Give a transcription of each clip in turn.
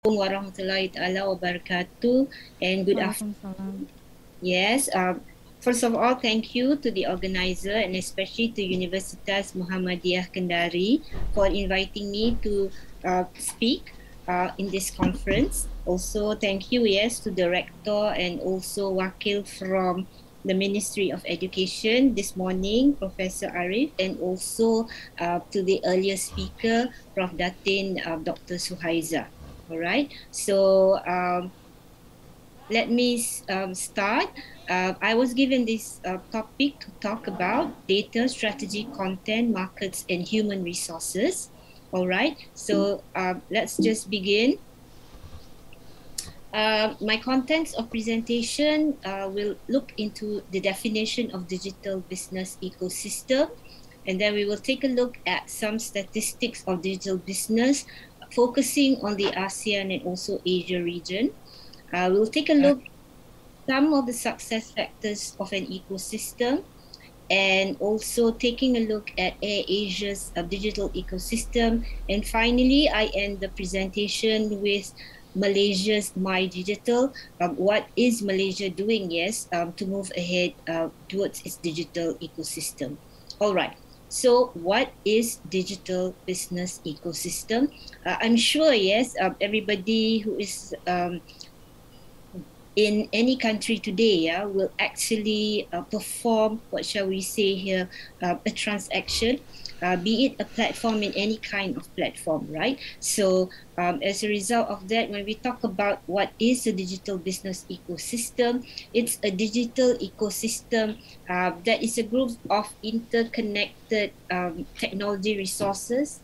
Warahmatullahi Ta'ala Wabarakatuh, and good afternoon. Waalaikumsalam. Yes, first of all, thank you to the organizer and especially to Universitas Muhammadiyah Kendari for inviting me to speak in this conference. Also, thank you, yes, to the rector and also Wakil from the Ministry of Education this morning, Professor Arif, and also to the earlier speaker, Prof. Datin, Dr. Suhaiza. All right, so let me start. I was given this topic to talk about data, strategy, content, markets, and human resources. All right, so let's just begin. My contents of presentation will look into the definition of digital business ecosystem, and then we will take a look at some statistics of digital business, focusing on the ASEAN and also Asia region. We'll take a look at some of the success factors of an ecosystem, and also taking a look at AirAsia's digital ecosystem. And finally, I end the presentation with Malaysia's My Digital. What is Malaysia doing, yes, to move ahead towards its digital ecosystem? All right. So what is digital business ecosystem? I'm sure, yes, everybody who is in any country today will actually perform, what shall we say here, a transaction, be it a platform in any kind of platform, right? So as a result of that, when we talk about what is a digital business ecosystem, it's a digital ecosystem that is a group of interconnected technology resources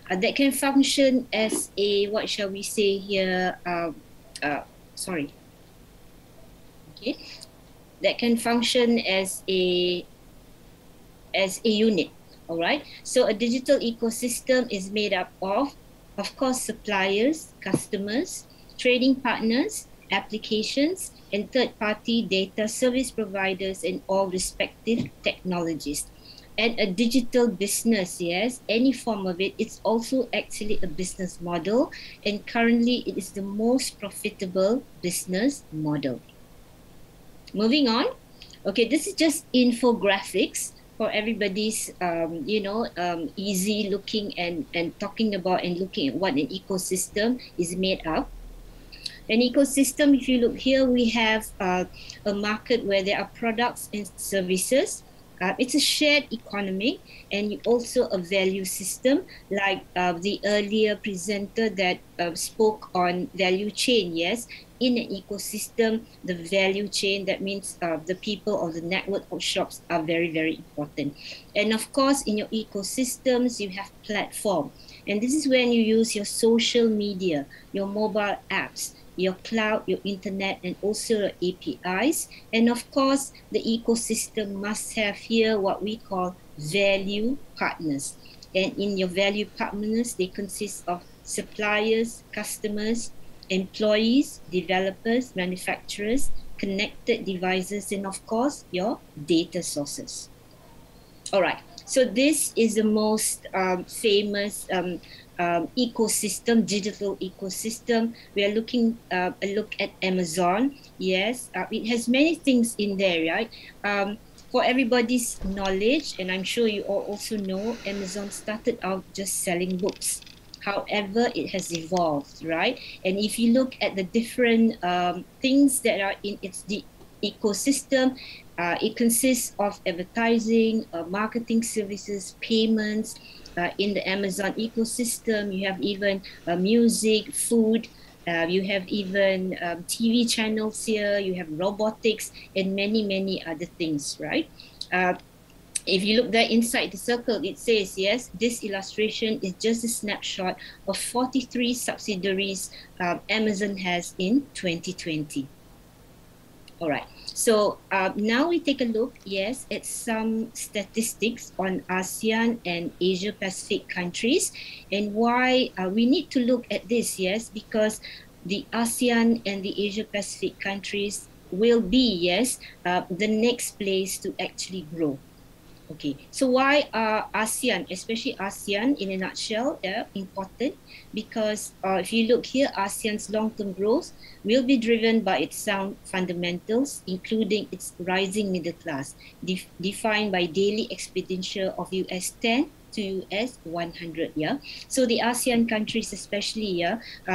that can function as a, what shall we say here, sorry, okay, that can function as a unit. All right, so a digital ecosystem is made up of course, suppliers, customers, trading partners, applications, and third-party data service providers and all respective technologies. And a digital business, yes, any form of it, it's also actually a business model, and currently it is the most profitable business model. Moving on. Okay, this is just infographics for everybody's easy looking and talking about and looking at what an ecosystem is made up. An ecosystem, if you look here, we have a market where there are products and services. It's a shared economy, and also a value system, like the earlier presenter that spoke on value chain. Yes, in an ecosystem, the value chain, that means the people or the network of shops are very, very important. And of course, in your ecosystems, you have platform. And this is when you use your social media, your mobile apps, your cloud, your internet, and also your APIs. And of course, the ecosystem must have here what we call value partners. And in your value partners, they consist of suppliers, customers, employees, developers, manufacturers, connected devices, and of course, your data sources. All right, so this is the most famous ecosystem, digital ecosystem. We are looking a look at Amazon. Yes, it has many things in there, right? For everybody's knowledge, and I'm sure you all also know, Amazon started out just selling books. However, it has evolved, right? And if you look at the different things that are in its ecosystem, it consists of advertising, marketing services, payments. In the Amazon ecosystem, you have even music, food, you have even TV channels here, you have robotics, and many, many other things, right? If you look there inside the circle, it says, yes, this illustration is just a snapshot of 43 subsidiaries Amazon has in 2020. All right. So now we take a look, yes, at some statistics on ASEAN and Asia Pacific countries, and why we need to look at this, yes, because the ASEAN and the Asia Pacific countries will be, yes, the next place to actually grow. Okay, so why are ASEAN, especially ASEAN in a nutshell, important? Because if you look here, ASEAN's long-term growth will be driven by its sound fundamentals, including its rising middle class, defined by daily expenditure of US 10 to US 100. Yeah, so the ASEAN countries, especially,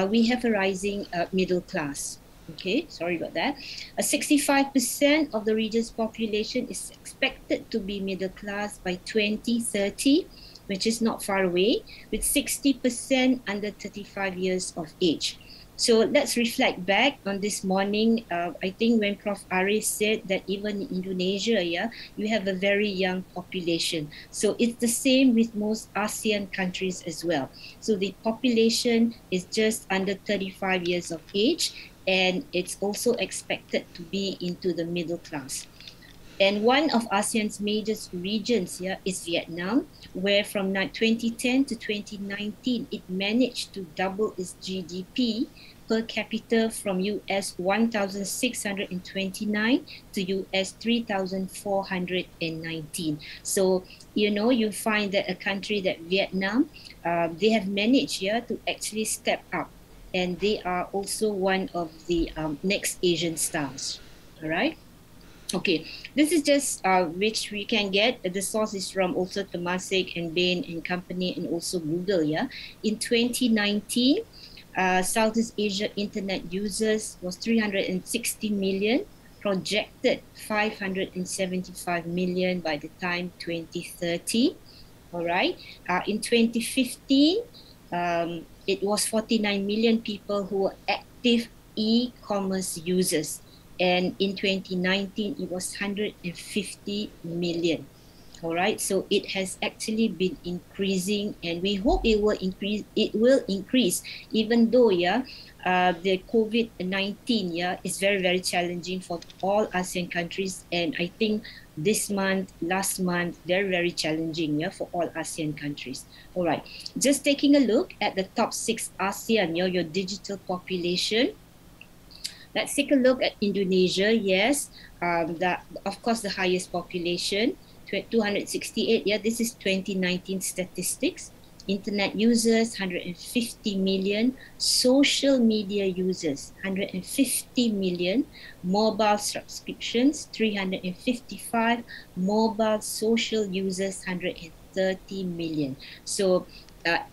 we have a rising middle class. Okay, sorry about that. 65% of the region's population is expected to be middle class by 2030, which is not far away, with 60% under 35 years of age. So let's reflect back on this morning. I think when Prof. Arif said that even in Indonesia, you have a very young population. So it's the same with most ASEAN countries as well. So the population is just under 35 years of age, and it's also expected to be into the middle class. And one of ASEAN's major regions here is Vietnam, where from 2010 to 2019, it managed to double its GDP per capita from US 1,629 to US 3,419. So, you find that a country that Vietnam, they have managed to actually step up. And they are also one of the next Asian stars. All right. Okay, this is just which we can get. The source is from also Temasek and Bain and Company, and also Google. Yeah, in 2019, Southeast Asia internet users was 360 million, projected 575 million by the time 2030. All right, in 2015. It was 49 million people who were active e-commerce users. And in 2019, it was 150 million. All right, so it has actually been increasing, and we hope it will increase. It will increase, even though the COVID-19 is very, very challenging for all ASEAN countries, and I think this month, last month, very, very challenging for all ASEAN countries. All right, just taking a look at the top 6 ASEAN, your digital population. Let's take a look at Indonesia. Yes, of course, the highest population, 268. Yeah, this is 2019 statistics. Internet users, 150 million. Social media users, 150 million. Mobile subscriptions, 355. Mobile social users, 130 million. So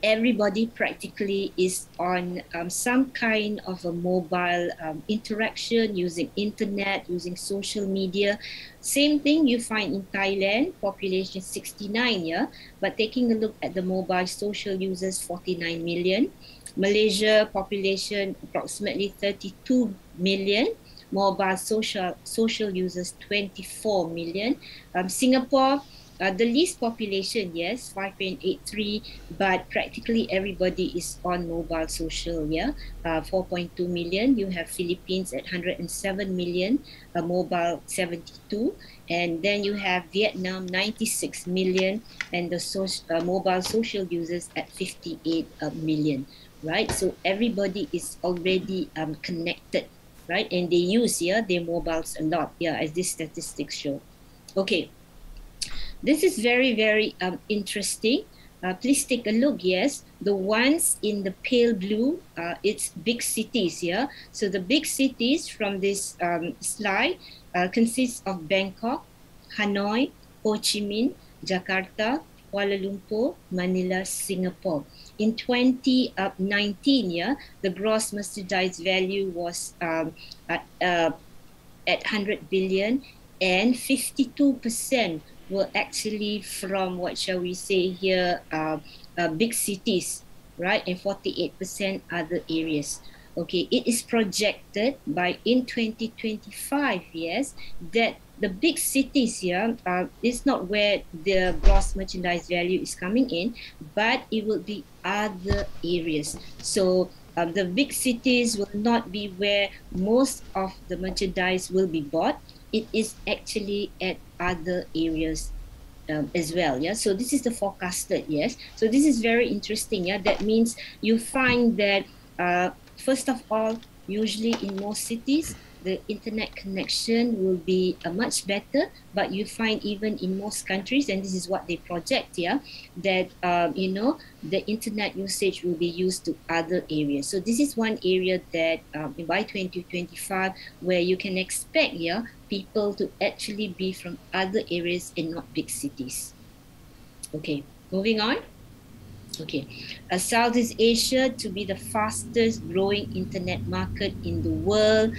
everybody practically is on some kind of a mobile interaction, using internet, using social media. Same thing you find in Thailand, population 69, but taking a look at the mobile social users, 49 million. Malaysia population approximately 32 million. Mobile social users 24 million. Singapore, the least population, yes, 5.83, but practically everybody is on mobile social, 4.2 million. You have Philippines at 107 million, mobile 72, and then you have Vietnam 96 million, and the mobile social users at 58 million, right? So everybody is already connected, right? And they use their mobiles a lot, as these statistics show. Okay. This is very, very interesting. Please take a look. Yes, the ones in the pale blue, it's big cities. So the big cities from this slide consists of Bangkok, Hanoi, Ho Chi Minh, Jakarta, Kuala Lumpur, Manila, Singapore. In 2019, the gross merchandise value was at 100 billion, and 52% were actually from, what shall we say here, big cities, right? And 48% other areas. Okay, it is projected by in 2025, yes, that the big cities here is not where the gross merchandise value is coming in, but it will be other areas. So the big cities will not be where most of the merchandise will be bought. It is actually at other areas as well. So this is the forecasted. Yes, so this is very interesting. That means you find that first of all, Usually in most cities, the internet connection will be much better, but you find even in most countries, and this is what they project here, that the internet usage will be used to other areas. So this is one area that by 2025, where you can expect people to actually be from other areas and not big cities. Okay, moving on. Okay, Southeast Asia to be the fastest growing internet market in the world,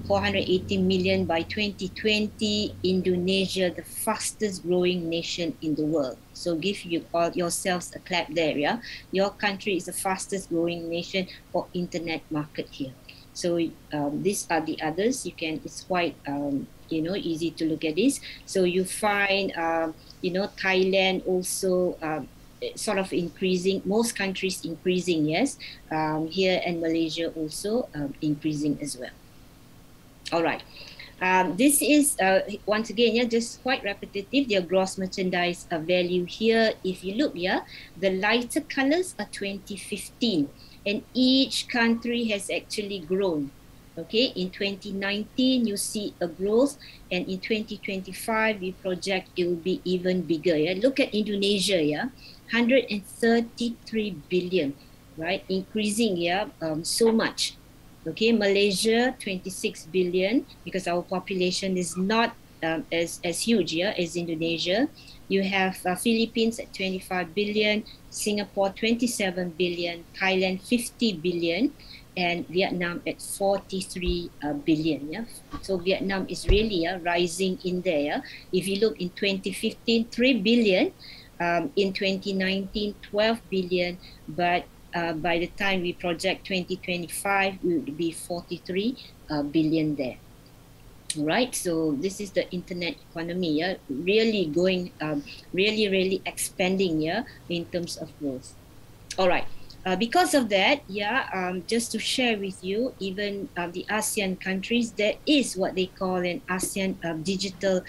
480 million by 2020. Indonesia, the fastest growing nation in the world. So give you all yourselves a clap there. Yeah, your country is the fastest growing nation for internet market here. So these are the others. You can. It's quite easy to look at this. So you find Thailand also. Sort of increasing, most countries increasing, yes, here, and Malaysia also increasing as well. All right. This is once again, just quite repetitive. Their gross merchandise value here. If you look here, the lighter colors are 2015, and each country has actually grown. Okay, in 2019 you see a growth, and in 2025 we project it will be even bigger. Yeah, look at Indonesia. Yeah, 133 billion, right? Increasing, so much. Okay, Malaysia 26 billion, because our population is not as huge as Indonesia. You have Philippines at 25 billion, Singapore 27 billion, Thailand 50 billion, and Vietnam at 43 billion. Yeah, so Vietnam is really rising in there. If you look in 2015, 3 billion. In 2019, 12 billion, but by the time we project 2025, we will be 43 billion there. Right, so this is the internet economy, really going, really expanding, in terms of growth. All right. Because of that, just to share with you, even the ASEAN countries, there is what they call an ASEAN digital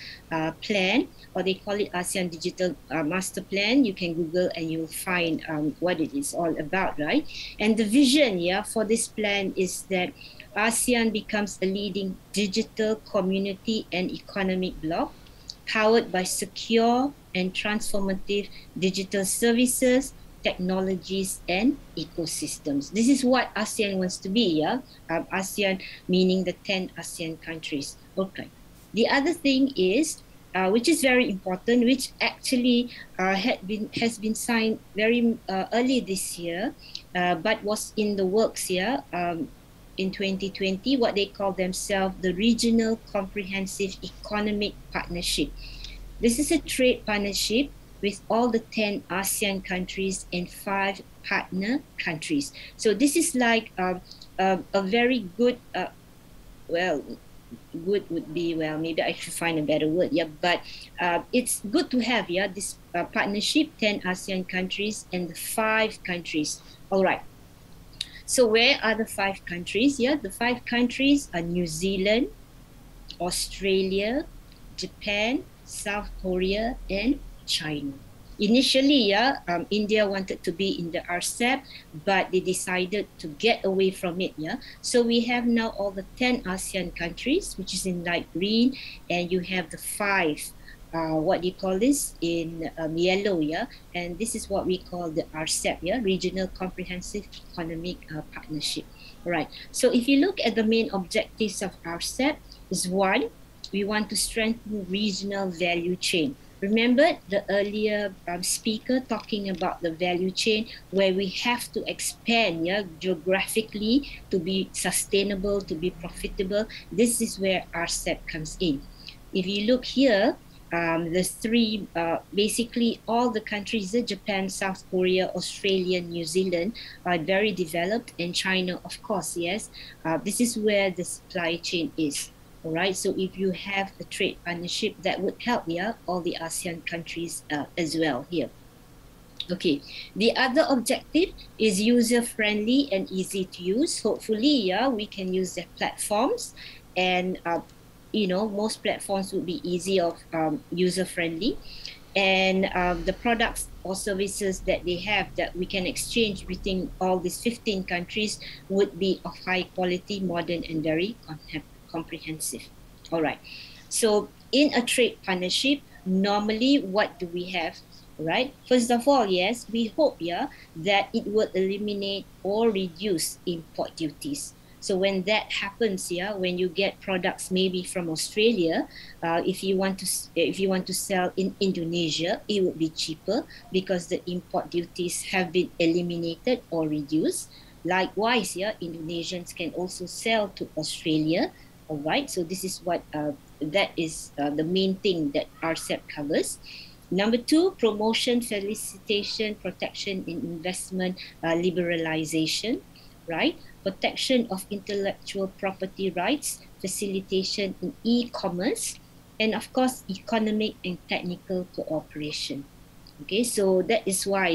plan, or they call it ASEAN Digital Master Plan. You can Google and you'll find what it is all about, right? And the vision, for this plan is that ASEAN becomes a leading digital community and economic bloc, powered by secure and transformative digital services, technologies, and ecosystems. This is what ASEAN wants to be, ASEAN meaning the 10 ASEAN countries. Okay. The other thing is, which is very important, which actually has been signed very early this year, but was in the works here in 2020, what they call themselves the Regional Comprehensive Economic Partnership. This is a trade partnership with all the 10 ASEAN countries and 5 partner countries. So this is like a very good, good would be, maybe I should find a better word, but it's good to have, this partnership, 10 ASEAN countries and the 5 countries. All right. So where are the 5 countries? The 5 countries are New Zealand, Australia, Japan, South Korea, and China. Initially, India wanted to be in the RCEP, but they decided to get away from it. So we have now all the 10 ASEAN countries, which is in light green, and you have the 5. What do you call this in yellow? And this is what we call the RCEP, Regional Comprehensive Economic Partnership. All right. So if you look at the main objectives of RCEP, is 1, we want to strengthen regional value chain. Remember the earlier speaker talking about the value chain, where we have to expand geographically to be sustainable, to be profitable. This is where RCEP comes in. If you look here, the 3, basically all the countries, Japan, South Korea, Australia, New Zealand, are very developed, and China, of course, yes. This is where the supply chain is. All right, so if you have a trade partnership, that would help all the ASEAN countries as well here. Okay, the other objective is user-friendly and easy to use. Hopefully, we can use their platforms, and most platforms would be easy of user-friendly. and the products or services that they have that we can exchange between all these 15 countries would be of high quality, modern, and very comprehensive. All right. So in a trade partnership, normally what do we have? Right. First of all, yes, we hope that it will eliminate or reduce import duties. So when that happens, when you get products maybe from Australia, if you want to sell in Indonesia, it would be cheaper because the import duties have been eliminated or reduced. Likewise, Indonesians can also sell to Australia. All right, so this is what that is the main thing that RCEP covers. Number two, promotion, felicitation, protection in investment, liberalization, right? Protection of intellectual property rights, facilitation in e-commerce, and of course, economic and technical cooperation. Okay, so that is why,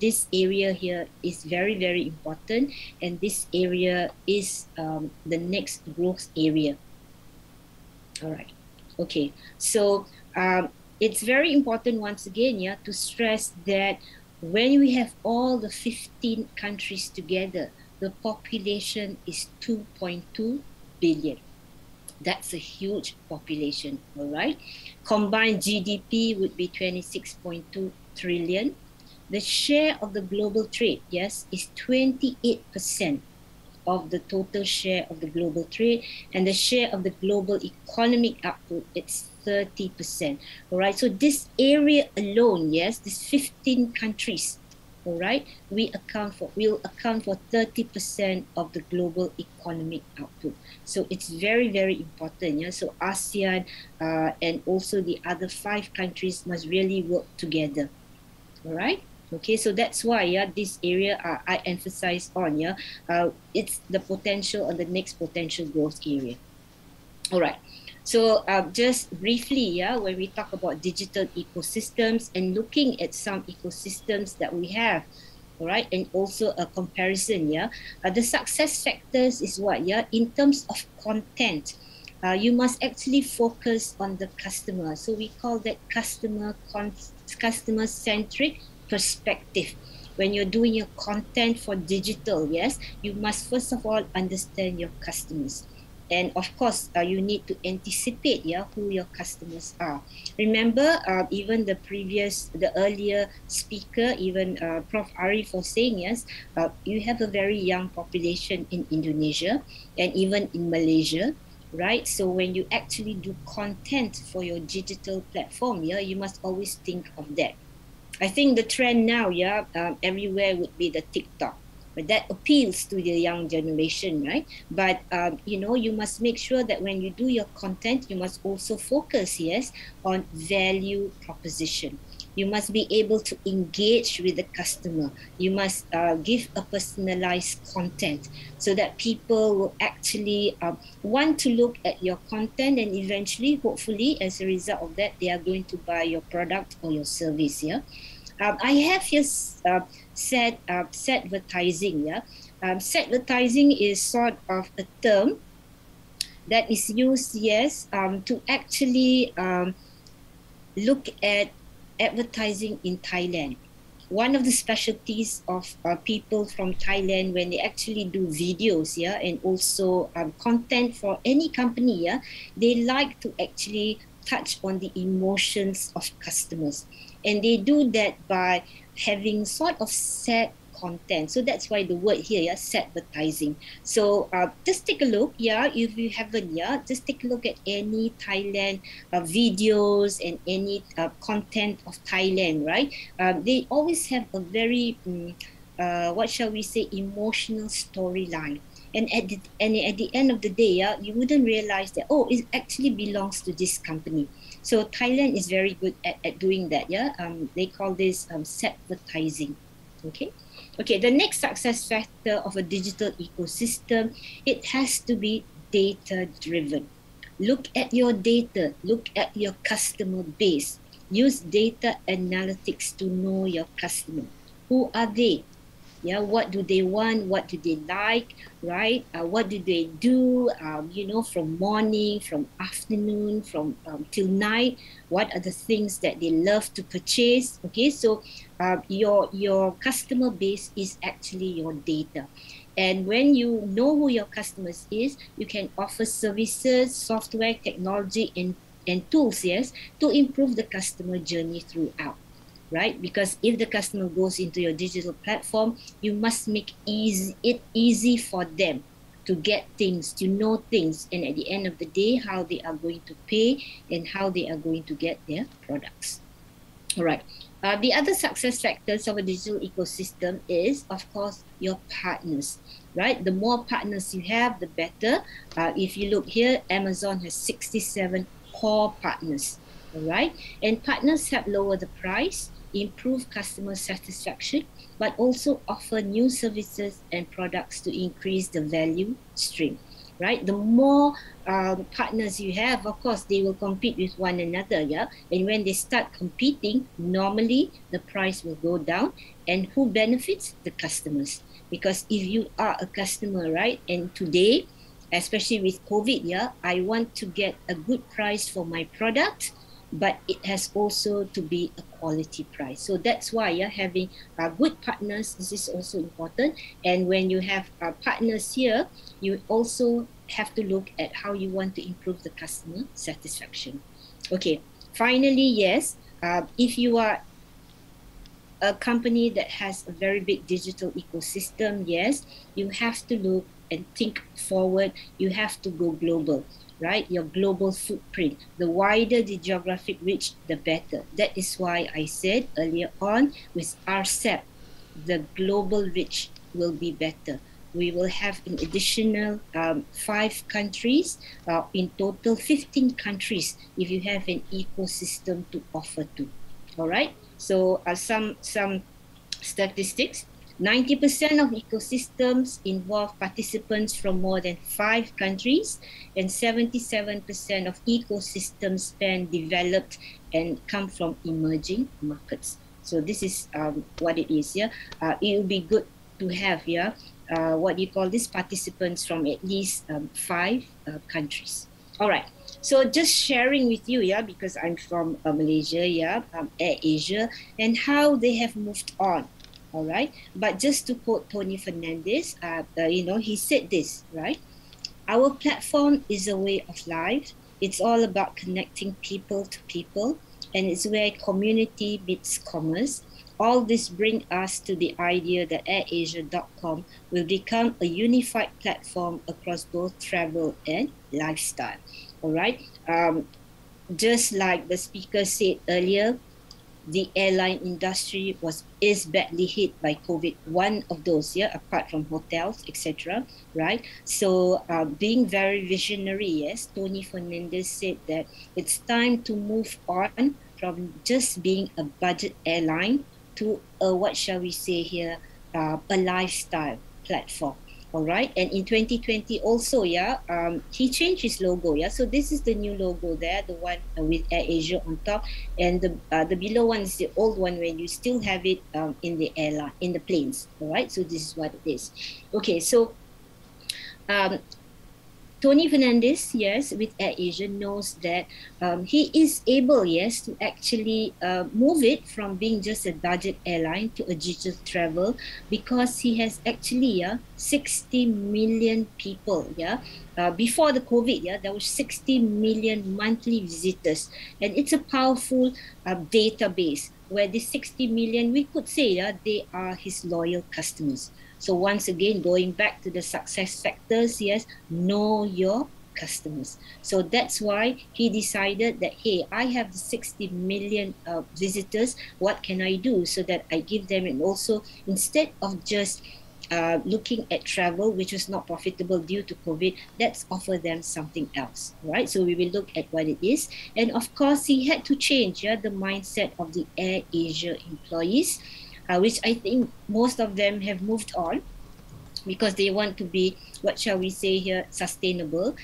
this area here is very, very important, and this area is the next growth area. All right. Okay, so it's very important once again, to stress that when we have all the 15 countries together, the population is 2.2 billion. That's a huge population, all right? Combined GDP would be 26.2 trillion. The share of the global trade, yes, is 28% of the total share of the global trade, and the share of the global economic output, it's 30%. All right, so this area alone, yes, these 15 countries, all right, will account for 30% of the global economic output. So it's very, very important. So ASEAN and also the other 5 countries must really work together. All right. Okay, so that's why this area I emphasize on. It's the potential or the next potential growth area. All right. So just briefly, when we talk about digital ecosystems and looking at some ecosystems that we have, all right, and also a comparison, the success factors is what, in terms of content, you must actually focus on the customer. So we call that customer-centric perspective. When you're doing your content for digital, yes, you must first of all understand your customers. And of course, you need to anticipate who your customers are. Remember, even the earlier speaker, even Prof. Arif was saying, yes, you have a very young population in Indonesia and even in Malaysia, right? So when you actually do content for your digital platform, you must always think of that. I think the trend now, everywhere would be the TikTok. But that appeals to the young generation, right? But, you must make sure that when you do your content, you must also focus, yes, on value proposition. You must be able to engage with the customer. You must give a personalized content so that people will actually want to look at your content, and eventually, hopefully, as a result of that, they are going to buy your product or your service, I have here set advertising. Set advertising is sort of a term that is used, yes, to actually look at advertising in Thailand. One of the specialties of people from Thailand, when they actually do videos, and also content for any company, they like to actually touch on the emotions of customers. And they do that by having sort of set content. So that's why the word here, set advertising. So just take a look, if you haven't, just take a look at any Thailand videos and any content of Thailand, right? They always have a very, what shall we say, emotional storyline. And at the end of the day, you wouldn't realize that, it actually belongs to this company. So Thailand is very good at doing that. They call this set advertising. Okay, the next success factor of a digital ecosystem, it has to be data driven. Look at your data, look at your customer base. Use data analytics to know your customer. Who are they? Yeah, what do they want? What do they like? Right? What do they do? You know, from morning, from afternoon, from till night. What are the things that they love to purchase? Okay, so your customer base is actually your data. And when you know who your customers is, you can offer services, software, technology, and tools, yes, to improve the customer journey throughout, right? Because if the customer goes into your digital platform, you must make it easy for them to get things, to know things, and at the end of the day, how they are going to pay and how they are going to get their products. All right. The other success factors of a digital ecosystem is, of course, your partners, right? The more partners you have, the better. If you look here, Amazon has 67 core partners, all right? And partners help lower the price, improve customer satisfaction, but also offer new services and products to increase the value stream, right? The more partners you have, of course, they will compete with one another, yeah? And when they start competing, normally the price will go down. And who benefits? The customers. Because if you are a customer, right, and today, especially with COVID, yeah, I want to get a good price for my product, but it has also to be a quality price. So that's why, yeah, having good partners, this is also important. And when you have partners here, you also have to look at how you want to improve the customer satisfaction. Okay, finally, yes, if you are a company that has a very big digital ecosystem, yes, you have to look and think forward. You have to go global, right? Your global footprint. The wider the geographic reach, the better. That is why I said earlier on with RCEP, the global reach will be better. We will have an additional 5 countries, in total 15 countries if you have an ecosystem to offer to. All right. So some statistics. 90% of ecosystems involve participants from more than 5 countries, and 77% of ecosystems span developed and come from emerging markets. So this is what it is. Yeah, it will be good to have, yeah, what you call these participants from at least 5 countries. All right. So just sharing with you, yeah, because I'm from Malaysia, yeah, AirAsia, and how they have moved on. All right. But just to quote Tony Fernandez, you know, he said this, right? Our platform is a way of life. It's all about connecting people to people, and it's where community meets commerce. All this brings us to the idea that airasia.com will become a unified platform across both travel and lifestyle. All right. Just like the speaker said earlier, the airline industry is badly hit by COVID. One of those, yeah, apart from hotels, etc. Right. So being very visionary, yes, Tony Fernandez said that it's time to move on from just being a budget airline to what shall we say here, a lifestyle platform. All right. And in 2020 also, yeah, he changed his logo. Yeah. So this is the new logo there, the one with AirAsia on top. And the below one is the old one when you still have it in the airline, in the planes. All right. So this is what it is. Okay. So Tony Fernandez, yes, with AirAsia knows that he is able, yes, to actually move it from being just a budget airline to a digital travel, because he has actually 60 million people. Yeah, before the COVID, yeah, there was 60 million monthly visitors, and it's a powerful database where the 60 million, we could say, they are his loyal customers. So once again, going back to the success factors, yes, know your customers. So that's why he decided that, hey, I have the 60 million visitors. What can I do so that I give them, and also instead of just looking at travel, which was not profitable due to COVID, let's offer them something else, right? So we will look at what it is. And of course, he had to change the mindset of the AirAsia employees, which I think most of them have moved on. because they want to be, what shall we say here, sustainable.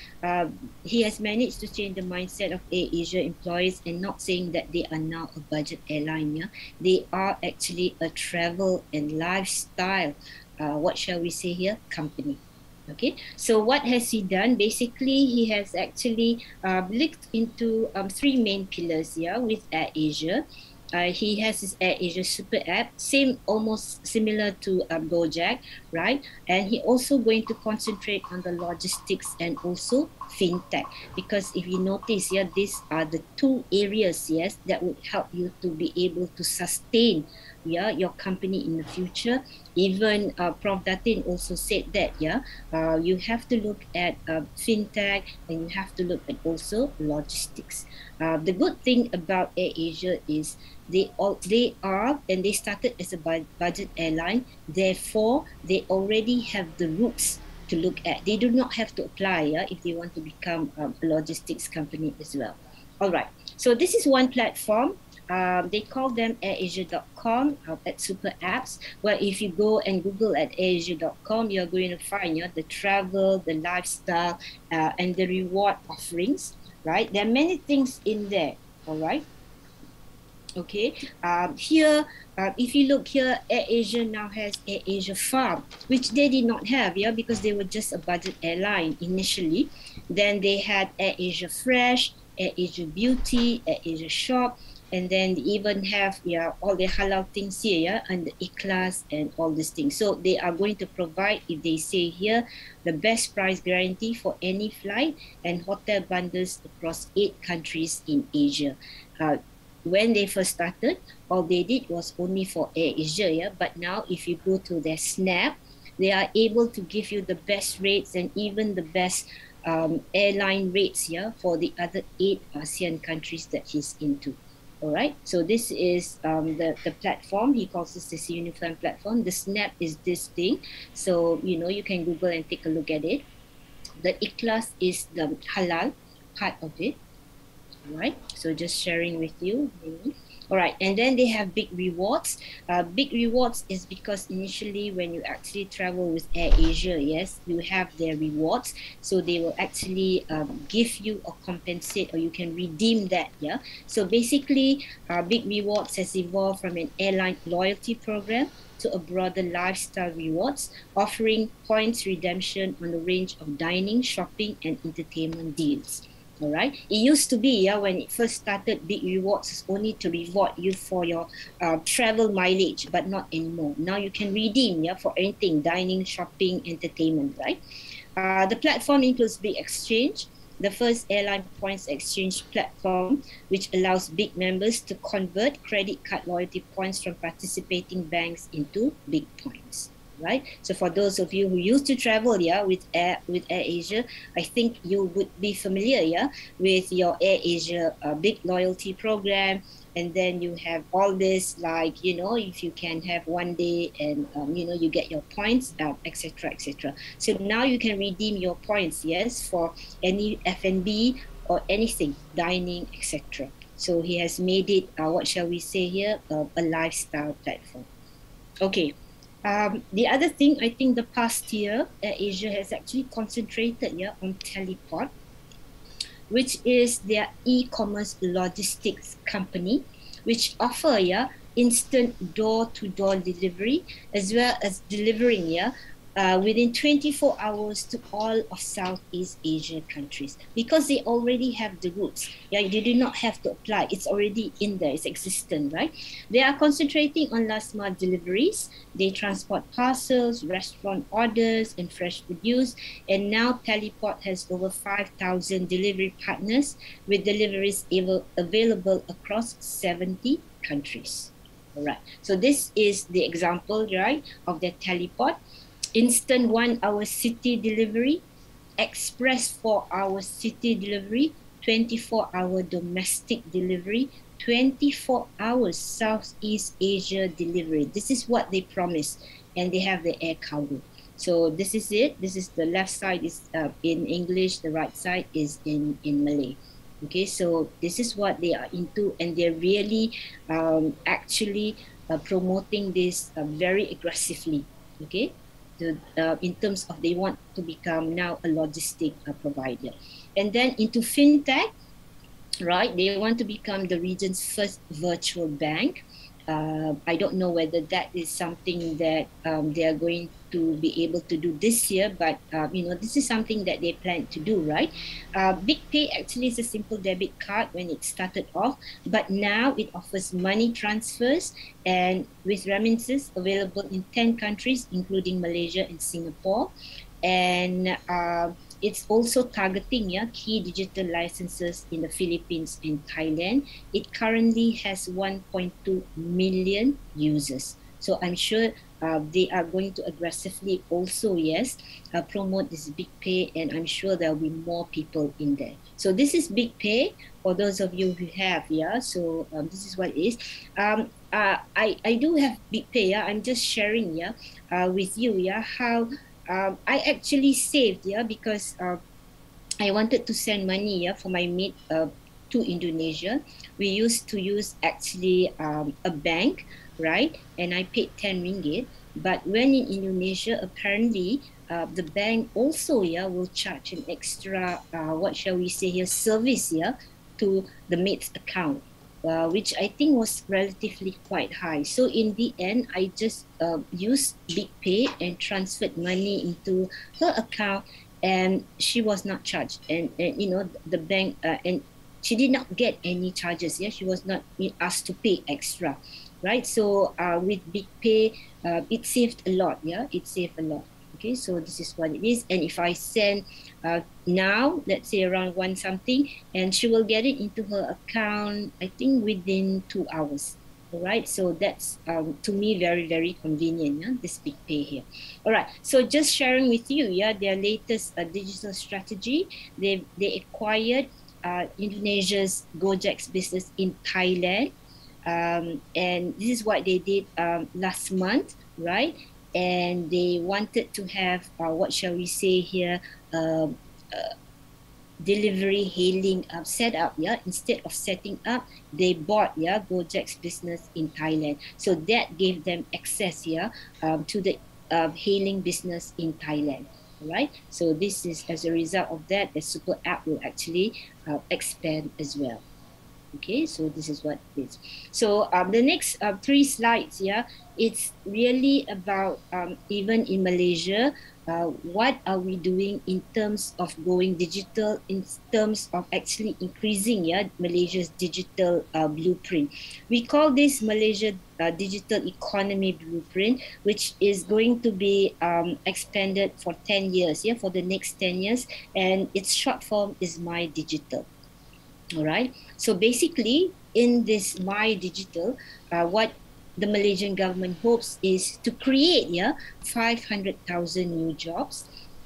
He has managed to change the mindset of AirAsia employees, and not saying that they are now a budget airline. Yeah, they are actually a travel and lifestyle, what shall we say here, company. Okay, so what has he done? Basically, he has actually looked into three main pillars here with AirAsia. He has his AirAsia Super app, same, almost similar to Gojek, right? And he also going to concentrate on the logistics and also fintech, because if you notice here, these are the two areas, yes, that would help you to be able to sustain, yeah, your company in the future. Even Prof Datin also said that, yeah, you have to look at fintech, and you have to look at also logistics. The good thing about AirAsia is they are, and they started as a budget airline, therefore they already have the roots to look at. They do not have to apply, yeah, if they want to become a logistics company as well. All right, so this is one platform. They call them airasia.com at Super Apps, where if you go and Google at airasia.com, you're going to find, the travel, the lifestyle, and the reward offerings, right? There are many things in there, all right? Okay, here, if you look here, AirAsia now has AirAsia Farm, which they did not have, yeah, because they were just a budget airline initially. Then they had AirAsia Fresh, AirAsia Beauty, AirAsia Shop, and then they even have, yeah, all the halal things here, yeah, and the ikhlas and all these things. So they are going to provide, if they say here, the best price guarantee for any flight and hotel bundles across 8 countries in Asia. When they first started, all they did was only for AirAsia, yeah? But now if you go to their Snap, they are able to give you the best rates and even the best airline rates, yeah, for the other 8 ASEAN countries that he's into. All right, so this is the platform. He calls this uniform platform. The Snap is this thing. So, you can Google and take a look at it. The ikhlas is the halal part of it. All right, so just sharing with you. All right, and then they have big rewards. Big rewards is because initially when you actually travel with AirAsia, yes, you have their rewards. So they will actually give you or compensate, or you can redeem that, yeah. So basically, big rewards has evolved from an airline loyalty program to a broader lifestyle rewards, offering points redemption on a range of dining, shopping, and entertainment deals. All right, it used to be, yeah, when it first started, big rewards is only to reward you for your travel mileage, but not anymore. Now you can redeem, yeah, for anything, dining, shopping, entertainment, right? The platform includes Big Exchange, the first airline points exchange platform, which allows big members to convert credit card loyalty points from participating banks into big points. Right, so for those of you who used to travel, yeah, with AirAsia, I think you would be familiar, yeah, with your AirAsia big loyalty program. And then you have all this, like, if you can have one day and you get your points, etc., etc. So now you can redeem your points, yes, for any F&B or anything, dining, etc. So he has made it, what shall we say here, a lifestyle platform. Okay. The other thing, I think the past year, Asia has actually concentrated, yeah, on Teleport, which is their e-commerce logistics company, which offer, yeah, instant door-to-door delivery, as well as delivering, yeah, within 24 hours to all of Southeast Asia countries, because they already have the roots. Yeah, you do not have to apply. It's already in there. It's existent, right? They are concentrating on last mile deliveries. They transport parcels, restaurant orders, and fresh produce. And now Teleport has over 5,000 delivery partners with deliveries available across 70 countries. All right. So this is the example, right, of the Teleport. Instant 1-hour city delivery, express 4-hour city delivery, 24-hour domestic delivery, 24 hours Southeast Asia delivery. This is what they promise, and they have the air cargo. So this is it. This is the left side is in English, the right side is in Malay. Okay, so this is what they are into, and they're really actually promoting this very aggressively. Okay. in terms of they want to become now a logistic provider. And then into fintech, right? They want to become the region's first virtual bank. I don't know whether that is something that they are going to be able to do this year, but this is something that they plan to do, right? Big Pay actually is a simple debit card when it started off, but now it offers money transfers and with remittances available in 10 countries, including Malaysia and Singapore. And it's also targeting key digital licenses in the Philippines and Thailand. It currently has 1.2 million users. So I'm sure they are going to aggressively also, promote this Big Pay, and I'm sure there'll be more people in there. So this is Big Pay for those of you who have, So this is what it is. I do have Big Pay, I'm just sharing, with you, how I actually saved, because I wanted to send money, for my mate to Indonesia. We used to use actually a bank, right? And I paid 10 ringgit. But when in Indonesia, apparently the bank also, will charge an extra, what shall we say here, service, to the mate's account. Which I think was relatively quite high. So in the end, I just used Big Pay and transferred money into her account, and she was not charged. And the bank, and she did not get any charges. She was not asked to pay extra, right? So with Big Pay, it saved a lot. It saved a lot. Okay, so this is what it is. And if I send now, let's say around 1 something, and she will get it into her account, I think within 2 hours. All right, so that's to me very, very convenient, this Big Pay here. All right, so just sharing with you, their latest digital strategy. They acquired Indonesia's Gojek's business in Thailand. And this is what they did last month, right? And they wanted to have, what shall we say here, delivery hailing set up, instead of setting up, they bought Gojek's business in Thailand. So that gave them access to the hailing business in Thailand. All right, so this is as a result of that, the super app will actually expand as well. Okay, so this is what it is. So the next 3 slides, it's really about even in Malaysia, what are we doing in terms of going digital, in terms of actually increasing Malaysia's digital blueprint. We call this Malaysia Digital Economy Blueprint, which is going to be expanded for 10 years, for the next 10 years, and its short form is My Digital. All right. So basically, in this My Digital, what the Malaysian government hopes is to create 500,000 new jobs,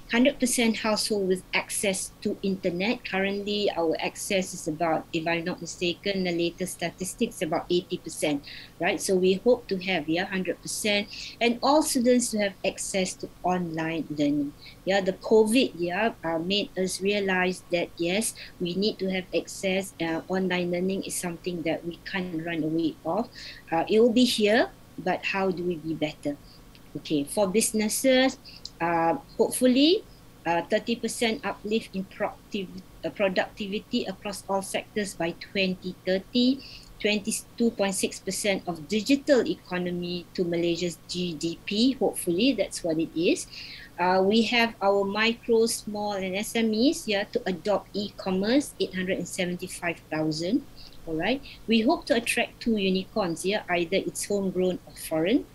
100% household with access to internet. Currently, our access is about, if I'm not mistaken, the latest statistics about 80%, right? So we hope to have 100%, and all students to have access to online learning. The COVID made us realize that yes, we need to have access. Online learning is something that we can't run away of. It will be here, but how do we be better? Okay, for businesses, hopefully 30% uplift in productivity across all sectors by 2030, 22.6% of digital economy to Malaysia's GDP. Hopefully, that's what it is. We have our micro, small and SMEs to adopt e-commerce, 875,000. All right. We hope to attract 2 unicorns, either it's homegrown or foreign.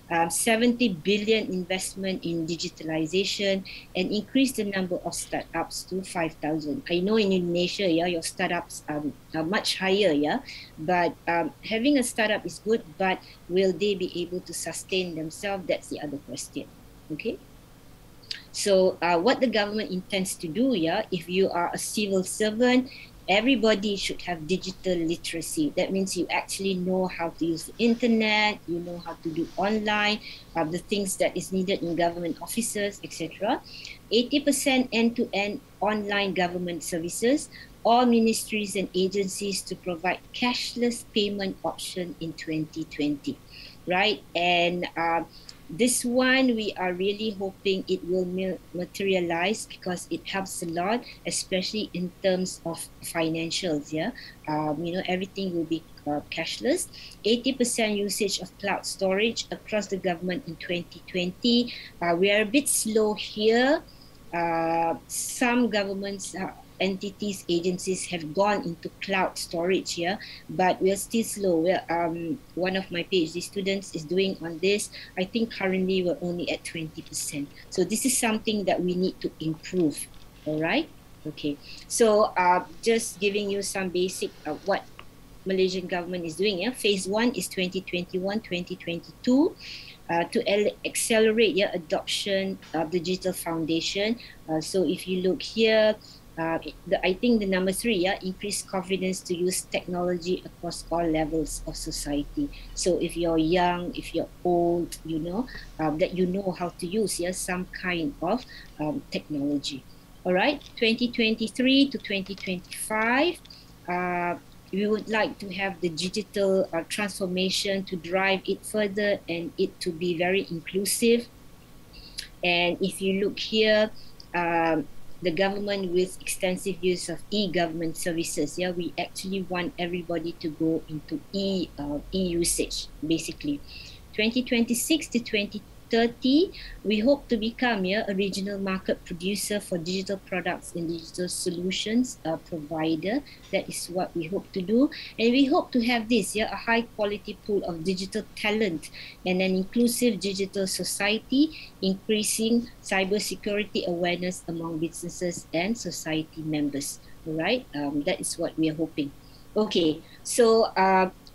70 billion investment in digitalization, and increase the number of startups to 5,000. I know in Indonesia, your startups are much higher, but having a startup is good, but will they be able to sustain themselves? That's the other question. Okay. So what the government intends to do, if you are a civil servant, everybody should have digital literacy. That means you actually know how to use the internet, you know how to do online, the things that is needed in government offices, etc. 80% end-to-end online government services, all ministries and agencies to provide cashless payment option in 2020, right? And This one, we are really hoping it will materialize because it helps a lot, especially in terms of financials. Yeah, everything will be cashless. 80% usage of cloud storage across the government in 2020. We are a bit slow here. Some governments entities, agencies have gone into cloud storage here, but we're still slow. One of my PhD students is doing on this. I think currently we're only at 20%. So this is something that we need to improve. All right. Okay. So just giving you some basic what Malaysian government is doing. Yeah, phase 1 is 2021, 2022. To accelerate adoption of the digital foundation. So if you look here, I think the number 3, increase confidence to use technology across all levels of society. So if you're young, if you're old, that you know how to use some kind of technology. All right, 2023 to 2025. We would like to have the digital transformation to drive it further and it to be very inclusive. And if you look here, the government with extensive use of e-government services, we actually want everybody to go into e-usage, basically. 2026 to 2030, we hope to become a regional market producer for digital products and digital solutions provider. That is what we hope to do. And we hope to have this, a high quality pool of digital talent and an inclusive digital society, increasing cybersecurity awareness among businesses and society members. All right, that is what we are hoping. Okay, so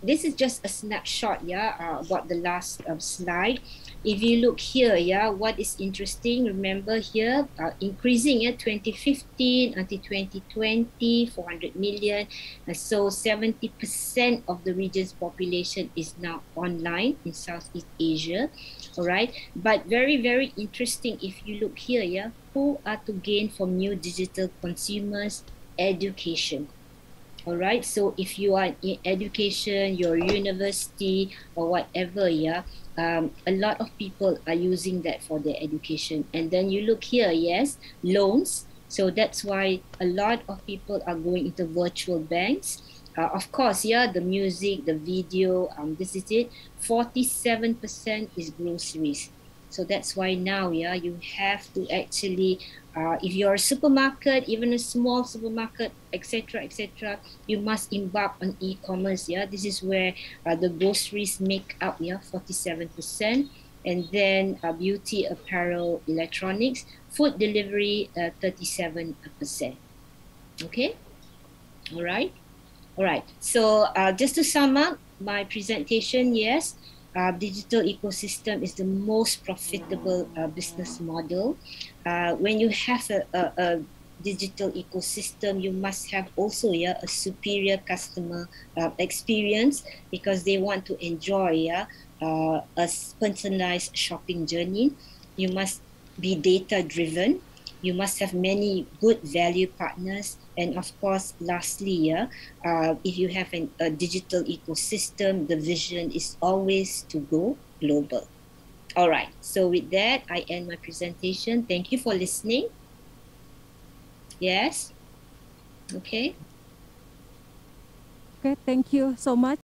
this is just a snapshot, about the last slide. If you look here, what is interesting, remember here, increasing 2015 until 2020, 400 million. So 70% of the region's population is now online in Southeast Asia. All right, but very, very interesting if you look here, who are to gain from new digital consumers? Education. All right, so if you are in education, your university or whatever, a lot of people are using that for their education. And then you look here, yes, loans. So that's why a lot of people are going into virtual banks. Of course, the music, the video, this is it. 47% is groceries. So that's why now, you have to actually, if you're a supermarket, even a small supermarket, etc., you must embark on e-commerce. This is where the groceries make up 47%, and then beauty, apparel, electronics, food delivery 37%. Okay, all right. So just to sum up my presentation, yes. Digital ecosystem is the most profitable business model. When you have a digital ecosystem, you must have also a superior customer experience, because they want to enjoy a personalized shopping journey. You must be data driven. You must have many good value partners. And of course, lastly, if you have a digital ecosystem, the vision is always to go global. All right. So with that, I end my presentation. Thank you for listening. Yes. Okay. Okay, thank you so much.